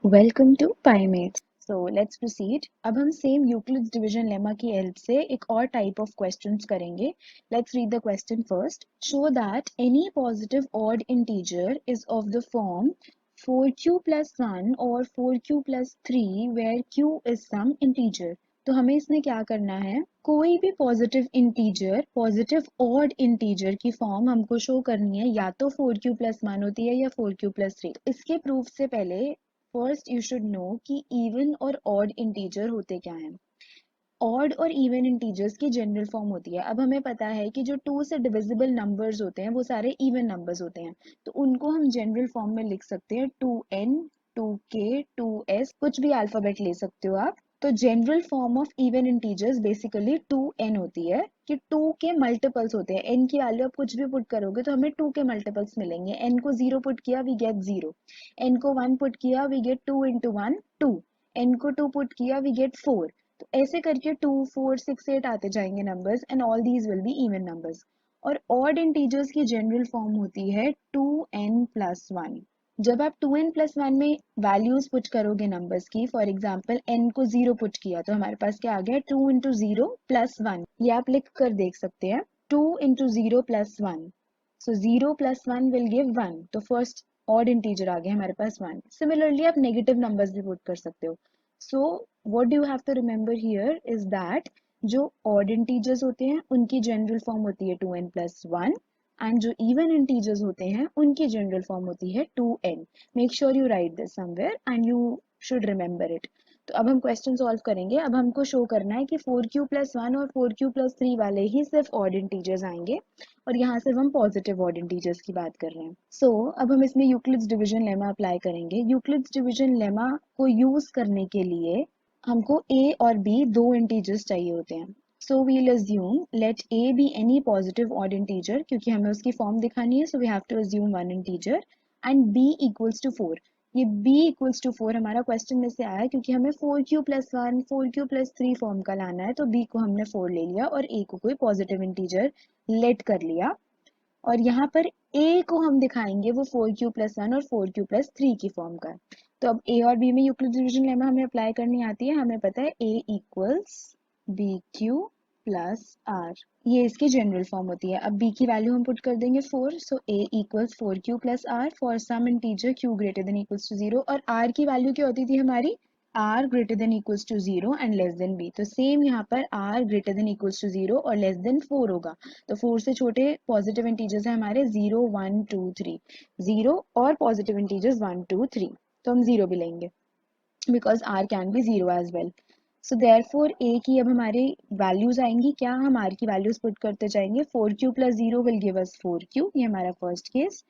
Welcome to पाईमेट्स। So let's proceed. अब हम सेम यूक्लिड्स डिवीजन लेमा की हेल्प से एक और टाइप ऑफ क्वेश्चंस करेंगे। Let's read the question first. Show that any positive odd integer is of the form 4q plus 1 और 4q plus 3 where q is some integer। तो हमें इसमें क्या करना है, कोई भी positive integer, positive odd integer की फॉर्म हमको शो करनी है, या तो 4q+1 होती है या 4q+3। इसके प्रूफ से पहले फर्स्ट यू शुड नो कि इवन और ऑड इंटीजर होते क्या हैं। ऑड और इवन इंटीजर्स की जनरल फॉर्म होती है। अब हमें पता है कि जो 2 से डिविजिबल नंबर्स होते हैं वो सारे इवन नंबर्स होते हैं, तो उनको हम जनरल फॉर्म में लिख सकते हैं 2n, 2k, 2s, कुछ भी अल्फाबेट ले सकते हो आप। तो general form of even integers basically 2n होती है कि 2 के मल्टीपल्स होते हैं। n की वैल्यू आप कुछ भी पुट करोगे तो हमें 2 के मल्टीपल्स मिलेंगे। n को 0 पुट किया वी गेट 0, n को 1 पुट किया वी गेट 2 इंटू 1 2, n को 2 पुट किया वी गेट 4। तो ऐसे करके 2 4 6 8 आते जाएंगे numbers, and all these will be even numbers. और ऑड इंटीजर्स की जनरल फॉर्म होती है 2n+1। जब आप 2n+1 में वैल्यूज पुट करोगे नंबर्स की, फॉर एग्जाम्पल n को 0 पुट किया तो हमारे पास क्या आ गया, 2 इंटू 0 प्लस 1। ये आप लिख कर देख सकते हैं, 2 into 0 plus 1। So 0 plus 1 will give 1। तो फर्स्ट ऑड इंटीजर आ गया हमारे पास 1। सिमिलरली आप नेगेटिव नंबर्स भी पुट कर सकते हो। सो what do you have to remember here is that जो odd integers होते हैं उनकी जनरल फॉर्म होती है 2n+1, एंड जो इवन इंटीजर्स होते हैं उनकी जनरल फॉर्म होती है 2n। Make sure you right this somewhere and you should remember it. तो अब हम क्वेश्चन सॉल्व करेंगे। अब हमको शो करना है कि 4q+1 और 4q+3 वाले ही सिर्फ ऑड इंटीजर्स आएंगे, और यहाँ सिर्फ हम पॉजिटिव ऑड इंटीजर्स की बात कर रहे हैं। सो अब हम इसमें यूक्लिड्स डिवीजन लेमा अप्लाई करेंगे। यूक्लिड्स डिवीजन लेमा को यूज करने के लिए हमको a और b दो इंटीजर्स चाहिए होते हैं। So we'll assume let a be any positive odd integer, क्योंकि हमें उसकी फॉर्म दिखानी है, so we have to assume one integer, and b equals to 4। ये b इक्वल्स टू 4 हमारा क्वेश्चन में से आया है, क्योंकि हमें 4q+1 4q+3 फॉर्म का लाना है। तो b को हमने 4 ले लिया और a को कोई पॉजिटिव इंटीजर लेट कर लिया, और यहाँ पर a को हम दिखाएंगे वो 4q+1 और 4q+3 की फॉर्म का है। तो अब a और b में यूक्लिड डिवीजन लेमा हमें अप्लाई करनी आती है। हमें पता है a equals bq plus r, ये इसकी जनरल फॉर्म होती है। अब b की वैल्यू हम पुट कर देंगे 4, so a equals 4q plus r for some integer q greater than equals to 0। और r की वैल्यू क्या होती थी हमारी, r greater than equals to 0 and less than b। तो सेम यहाँ पर r greater than equals to 0 और लेस देन 4 होगा। तो 4 से छोटे पॉजिटिव इंटीजर्स हैं हमारे 0 1 2 3, 0 और पॉजिटिव इंटीजर्स 1 2 3, तो हम 0 भी लेंगे because r can be 0 as well. So therefore a की अब हमारी वैल्यूज आएंगी क्या, हम r की वैल्यूज पुट करते जाएंगे। 4q+0 will give us 4q, ये हमारा first case.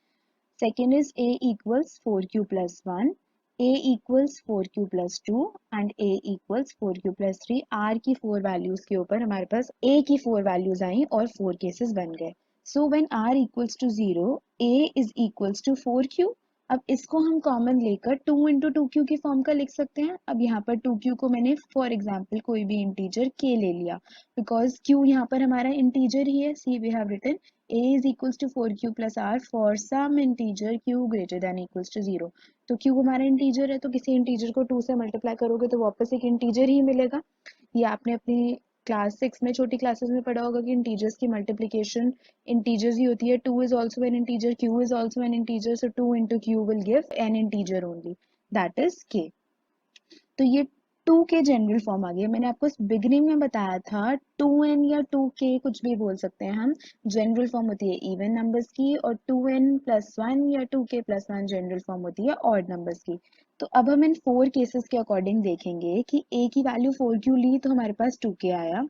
Second is a equals 4q plus 1, a equals 4q plus 2 and a equals 4q plus 3। r की 4 वैल्यूज के ऊपर हमारे पास a की 4 वैल्यूज आई और 4 केसेस बन गए। So when r equals to 0, a is equals to 4q। अब इसको हम कॉमन लेकर 2 इंटू 2q की फॉर्म का लिख सकते हैं। अब यहाँ पर 2q को मैंने फॉर एग्जाम्पल कोई भी इंटीजर k ले लिया, बिकॉज q यहाँ पर हमारा इंटीजर ही है। See we have written a is equals to 4q plus r for some integer q greater than equals to 0। तो q हमारा इंटीजर है, तो किसी इंटीजर को 2 से मल्टीप्लाई करोगे तो वापस एक इंटीजर ही मिलेगा। ये आपने अपनी क्लास 6 में, छोटी क्लासेस में पढ़ा होगा कि इंटीजर्स की मल्टीप्लिकेशन इंटीजर्स ही होती है। 2 is also an integer, q is also an integer, so 2 into q will give an integer only, that is k। तो ये 2 के जनरल फॉर्म आ गया। मैंने आपको बिगिनिंग में बताया था 2n या 2k कुछ भी बोल सकते हैं हम। जनरल फॉर्म होती है इवन नंबर्स की, और 2n+1 या 2k+1 जनरल फॉर्म होती है ऑड नंबर्स की। तो अब हम इन 4 केसेस के अकॉर्डिंग देखेंगे कि a की वैल्यू 4q ली तो हमारे पास 2k आया,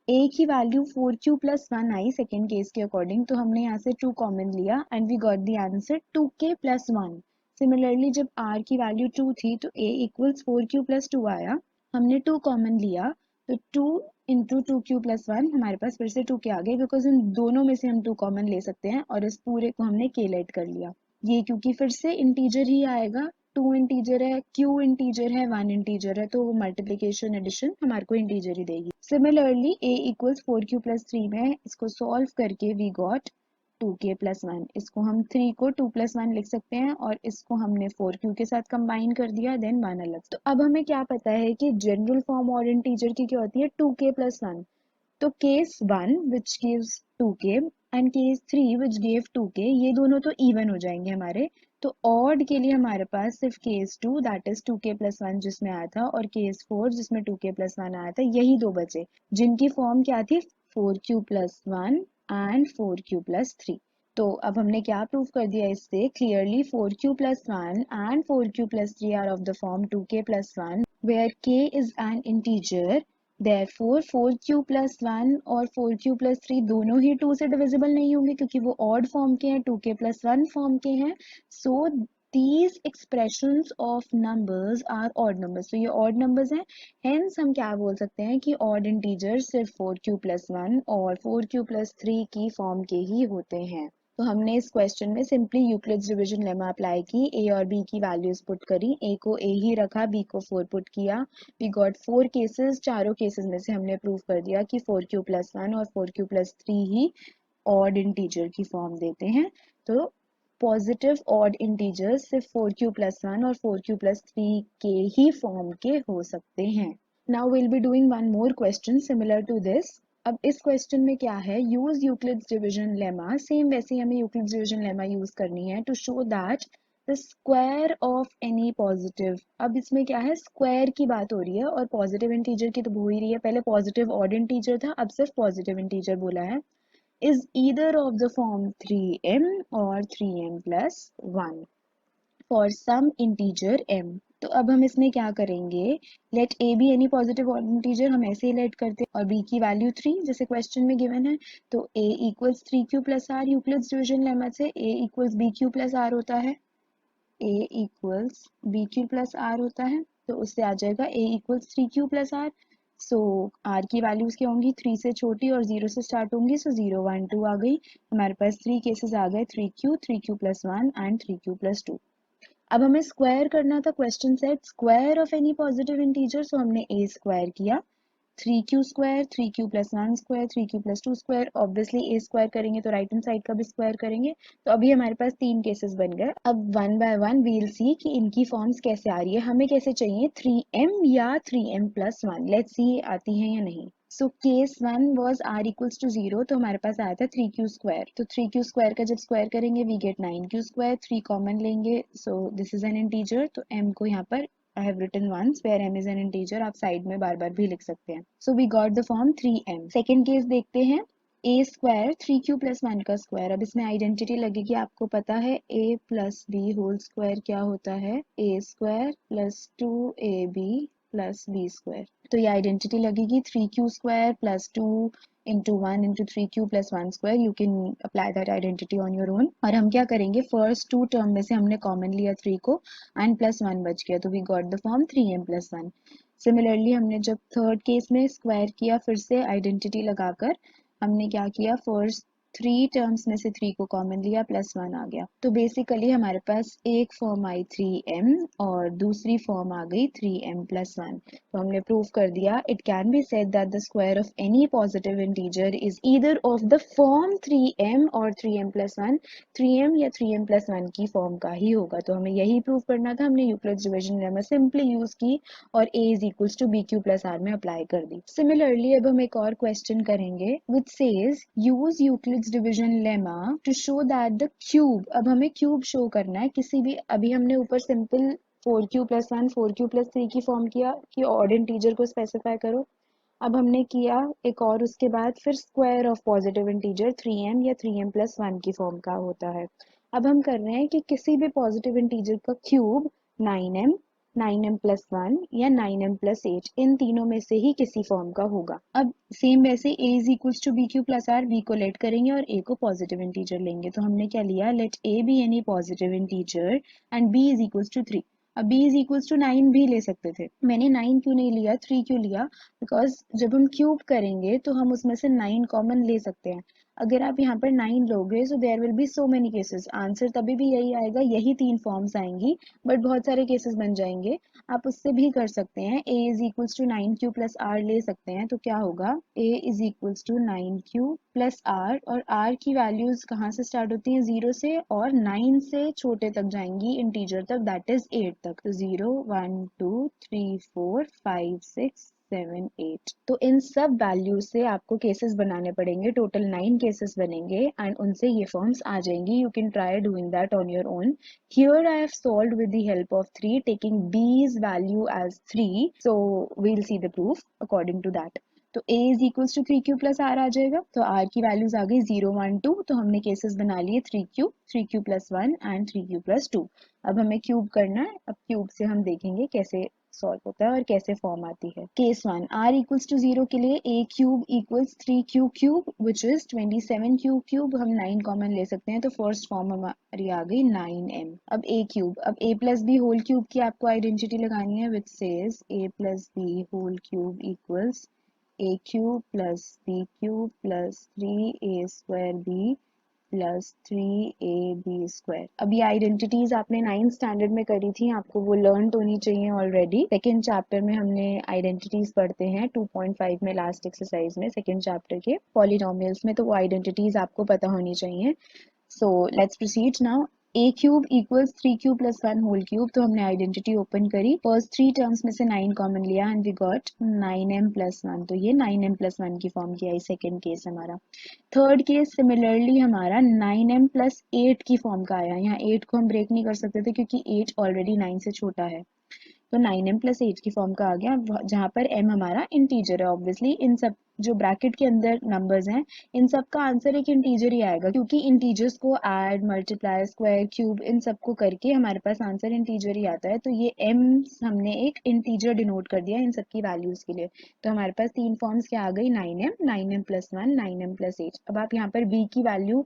a की वैल्यू 4q+1 आई सेकेंड केस के अकॉर्डिंग, तो हमने यहाँ से 2 कॉमन लिया and we got the answer 2k+1। Similarly जब r की वैल्यू 2 थी तो a इक्वल्स 4q+2 आया, हमने 2 कॉमन लिया, तो 2 इंटू 2q+1 हमारे पास फिर से 2k आ गए, बिकॉज इन दोनों में से हम 2 कॉमन ले सकते हैं, और इस पूरे को हमने k लेट कर लिया। ये क्योंकि फिर से इंटीजर ही आएगा, 2 इंटीजर है, q इंटीजर है, 1 इंटीजर है, तो वो मल्टीप्लीकेशन एडिशन हमारे को इंटीजर ही देगी। सिमिलरली a इक्वल्स 4q+3 में इसको सॉल्व करके वी गॉट 2k+1, इसको हम 3 को 2+1 लिख सकते हैं और इसको हमने 4q के साथ कंबाइन कर दिया, देन 1 अलग। तो अब हमें क्या पता है कि जनरल फॉर्म ऑड इंटीजर की क्या होती है, 2k+1। तो case 1 which gives 2k and case 3 which give 2k, ये दोनों तो इवन हो जाएंगे हमारे। तो ऑड के लिए हमारे पास सिर्फ केस 2 दैट इज 2k+1 जिसमें आया था और केस 4 जिसमें 2k+1 आया था, यही दो बचे जिनकी फॉर्म क्या थी, 4q+1 एंड 4q+3। तो अब हमने क्या प्रूव कर दिया इससे, clearly 4q+1 and 4q+3 are of the form 2k+1 where k is an integer। Therefore 4q+1 और 4q+3 दोनों ही 2 से डिविजिबल नहीं होंगे क्योंकि वो ऑड फॉर्म के हैं, 2k+1 फॉर्म के हैं। सो these expressions of numbers are odd numbers। तो ये odd numbers हैं, hence हम क्या बोल सकते हैं कि odd integers सिर्फ 4q+1 और 4q+3 की फॉर्म के ही होते हैं। तो हमने इस क्वेश्चन में simply Euclid's division lemma apply की, ए और बी की वैल्यूज पुट करी, ए को ए ही रखा, बी को 4 पुट किया। वी गॉट 4 केसेस, चारों केसेस में से हमने प्रूव कर दिया कि 4q+1 और 4q+3 ही ऑड इंटीजर की फॉर्म देते हैं। तो पॉजिटिव ऑड इंटीजर्स सिर्फ 4q+1 और 4q+3 के ही फॉर्म के हो सकते हैं। Now will be doing one more question similar to this. अब इस क्वेश्चन में क्या है, use Euclid's division lemma, same वैसे ही हमें यूक्लिड्स डिवीजन लेमा यूज करनी है to show that the square of any positive. अब इसमें क्या है, स्क्वायर की बात हो रही है और पॉजिटिव इंटीजर की तो हो ही रही है, पहले पॉजिटिव ऑड इंटीजर था, अब सिर्फ पॉजिटिव इंटीजर बोला है, is either of the form 3m or 3m+1 for some integer m। तो अब हम इसमें क्या करेंगे, late a be any positive odd integer, हम ऐसे ही लेट करते हैं, और b की वैल्यू 3 जैसे क्वेश्चन में गिवन है। तो a equals 3q+r, Euclid's division lemma से a इक्वल्स bq+r होता है, a इक्वल्स bq+r होता है, तो उससे आ जाएगा a equals 3q+r। So r की वैल्यूज क्या होंगी, 3 से छोटी और 0 से स्टार्ट होंगी, सो 0 1 2 आ गई। हमारे पास 3 केसेस आ गए, 3q 3q+1 एंड 3q+2। अब हमें स्क्वायर करना था, question set square of any positive integer, so हमने a स्क्वायर किया, 3q², 3q+1² 3q+2², obviously a square करेंगे तो राइट हैंड साइड का भी स्क्वायर करेंगे। तो अभी हमारे पास 3 केसेस बन गए। अब वन बाय वन वील सी कि इनकी फॉर्म्स कैसे आ रही है, हमें कैसे चाहिए, 3m या 3m+1, लेट्स सी आती है या नहीं। So case 1 was r equals to 0, तो हमारे पास आया था 3q², तो 3q² का जब स्क्वायर करेंगे वी गेट 9q², 3 कॉमन लेंगे, so this is an integer, तो m को यहाँ पर I have written once where m is an integer, आप साइड में बार बार भी लिख सकते हैं। So we got the form 3m। Second case देखते हैं, a स्क्वायर 3q+1 का स्क्वायर। अब इसमें आइडेंटिटी लगेगी, आपको पता है a plus b whole square क्या होता है, a square plus 2ab plus b square. तो ये आइडेंटिटी लगेगी 3q² plus 2 into 1 into 3q plus 1 square, you can apply that identity on your own। और हम क्या करेंगे, फर्स्ट टू टर्म में से हमने कॉमन लिया 3 को एंड +1 बच गया, तो we got the form 3m+1। Similarly हमने जब थर्ड केस में स्क्वायर किया, फिर से आइडेंटिटी लगाकर हमने क्या किया, फर्स्ट 3 टर्म्स में से 3 को कॉमन लिया, +1 आ गया। तो बेसिकली हमारे पास एक फॉर्म आई 3m और दूसरी फॉर्म आ गई 3m+1। तो हमने प्रूव कर दिया, it can be said that the square of any positive integer is either of the form 3m और 3m+1, 3m या 3m+1 की फॉर्म का ही होगा। तो हमें यही प्रूव करना था, हमने Euclid's division lemma simply use की और a is equals to bq+r में अप्लाई कर दी। सिमिलरली अब हम एक और क्वेश्चन करेंगे which says use Euclid's division lemma to show that the cube. अब हमें क्यूब शो करना है किसी भी, अभी हमने ऊपर सिंपल 4q+1 4q+3 की फॉर्म किया कि ऑड इंटीजर को स्पेसिफाई करो। अब हमने किया एक और, उसके बाद फिर square of positive integer 3m या 3m+1 की फॉर्म का होता है। अब हम कर रहे हैं कि किसी भी पॉजिटिव इंटीजर का क्यूब 9m 9m+1 या 9m+8, इन तीनों में से ही किसी फॉर्म का होगा। अब सेम वैसे a is equals to bq+r, b को लेट करेंगे और a को पॉजिटिव इंटीजर लेंगे। तो हमने क्या लिया, let a be any positive integer and b is equals to 3। अब b इज इक्वल्स टू 9 भी ले सकते थे, मैंने 9 क्यों नहीं लिया, 3 क्यों लिया, बिकॉज जब हम क्यूब करेंगे तो हम उसमें से 9 कॉमन ले सकते हैं। अगर आप यहाँ पर 9 लोगे so there will be so many cases, answer तभी भी यही आएगा, यही 3 फॉर्म्स आएंगी, बट बहुत सारे केसेस बन जाएंगे। आप उससे भी कर सकते हैं, a is equals to 9q plus r ले सकते हैं, तो क्या होगा a is equals to 9q plus r, और r की वैल्यूज कहाँ से स्टार्ट होती हैं, 0 से, और 9 से छोटे तक जाएंगी इंटीजर तक, दैट इज 8 तक, तो 0 1 2 3 4 5 6 7 8। तो इन सब वैल्यूज से आपको केसेस बनाने पड़ेंगे, टोटल 9 केसेस बनेंगे एंड उनसे ये फॉर्म्स आ जाएंगी। You can try doing that on your own. Here I have solved with the help of 3, taking b's value as 3. So we'll see the proof according to that. तो a is equals to 3q plus r आ जाएगा, तो r की values आ गई 0 1 2, तो हमने cases बना लिए 3q plus 1 and 3q plus 2। अब हमें क्यूब करना है, अब क्यूब से हम देखेंगे कैसे सॉल्व होता है और कैसे फॉर्म आती है। केस 1, r इक्वल्स टू 0 के लिए a cube equals 3q cube which is 27q cube, हम 9 कॉमन ले सकते हैं, तो फर्स्ट फॉर्म हमारी आ गई 9m। अब a क्यूब, अब a plus b whole cube की आपको आइडेंटिटी लगानी है, which says a plus b whole cube equals a cube plus b cube plus 3a square b plus 3ab²। अब ये आइडेंटिटीज आपने 9th स्टैंडर्ड में करी थी, आपको वो लर्न होनी चाहिए ऑलरेडी। सेकेंड चैप्टर में हमने आइडेंटिटीज पढ़ते हैं 2.5 में, लास्ट एक्सरसाइज में सेकेंड चैप्टर के पॉलिनोमियल्स में, तो वो आइडेंटिटीज आपको पता होनी चाहिए। So let's proceed now. a cube equals 3q plus 1 whole cube, तो हमने आइडेंटिटी ओपन करी, फर्स्ट 3 टर्म्स में से 9 कॉमन लिया and we got 9m plus 1, तो ये 9m प्लस 1 की फॉर्म की आई सेकेंड केस हमारा। थर्ड केस सिमिलरली हमारा 9m प्लस 8 की फॉर्म का आया, यहाँ 8 को हम ब्रेक नहीं कर सकते थे क्योंकि 8 ऑलरेडी 9 से छोटा है, तो 9m प्लस 8 की फॉर्म का आ गया, जहाँ पर m हमारा इंटीजर है। ऑब्वियसली इन सब जो ब्रैकेट के अंदर नंबर्स हैं, इन सब का आंसर एक इंटीजर ही आएगा, क्योंकि इंटीजर्स को add multiply square cube in सबको करके हमारे पास आंसर इंटीजर ही आता है, तो ये m हमने एक इंटीजर डिनोट कर दिया इन सबकी वैल्यूज के लिए। तो हमारे पास 3 फॉर्म्स क्या आ गई, 9m प्लस 1, 9m प्लस 8। अब आप यहाँ पर b की वैल्यू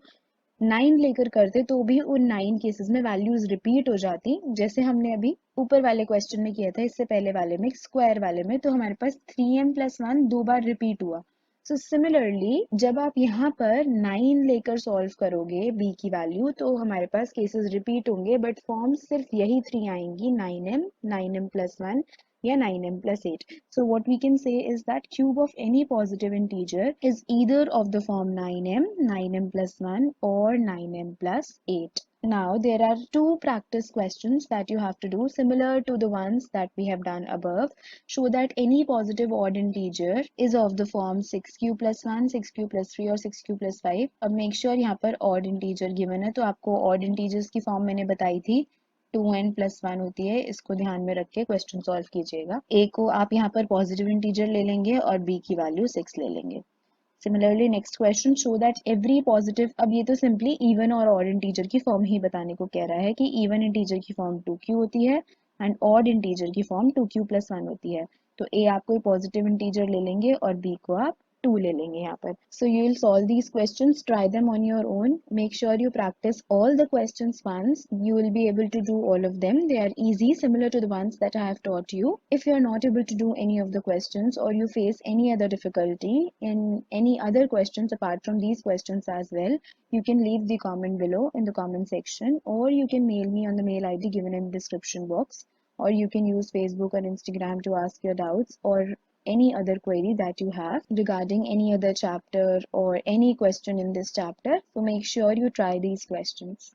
9 लेकर करते तो भी उन 9 केसेस में वैल्यूज रिपीट हो जाती, जैसे हमने अभी ऊपर वाले क्वेश्चन में किया था, इससे पहले वाले में स्क्वायर वाले में, तो हमारे पास 3m प्लस 1 दो बार रिपीट हुआ। सो सिमिलरली जब आप यहाँ पर 9 लेकर सॉल्व करोगे b की वैल्यू, तो हमारे पास केसेस रिपीट होंगे, बट फॉर्म सिर्फ यही 3 आएंगी, 9m, 9m प्लस 1 या 9m plus 8. So what we can say is that cube of any positive integer is either of the form 9m, 9m plus 1 or 9m plus 8. Now there are two practice questions that you have to do similar to the ones that we have done above. Show that any positive odd integer is of the form 6q plus 1, 6q plus 3 और 6q plus 5. अब make sure यहाँ पर odd integer given है, तो आपको odd integers की form मैंने बताई थी 2n प्लस 1 होती है, इसको ध्यान में रख के क्वेश्चन सॉल्व कीजिएगा। a को आप यहाँ पर पॉजिटिव इंटीजर ले लेंगे और b की वैल्यू 6 ले लेंगे। Similarly next question, show that every positive, अब ये तो सिंपली इवन और ऑड इंटीजर की फॉर्म ही बताने को कह रहा है कि इवन इंटीजर की फॉर्म 2q होती है एंड ऑड इंटीजर की फॉर्म 2q प्लस 1 होती है, तो a आप कोई पॉजिटिव इंटीजर ले लेंगे और b को आप 2 ले लेंगे यहाँ पर। So you will solve these questions, try them on your own. Make sure you practice all the questions once. You will be able to do all of them. They are easy, similar to the ones that I have taught you. If you are not able to do any of the questions or you face any other difficulty in any other questions apart from these questions as well, you can leave the comment below in the comment section, or you can mail me on the mail ID given in the description box, or you can use Facebook or Instagram to ask your doubts or any other query that you have regarding any other chapter or any question in this chapter. So make sure you try these questions.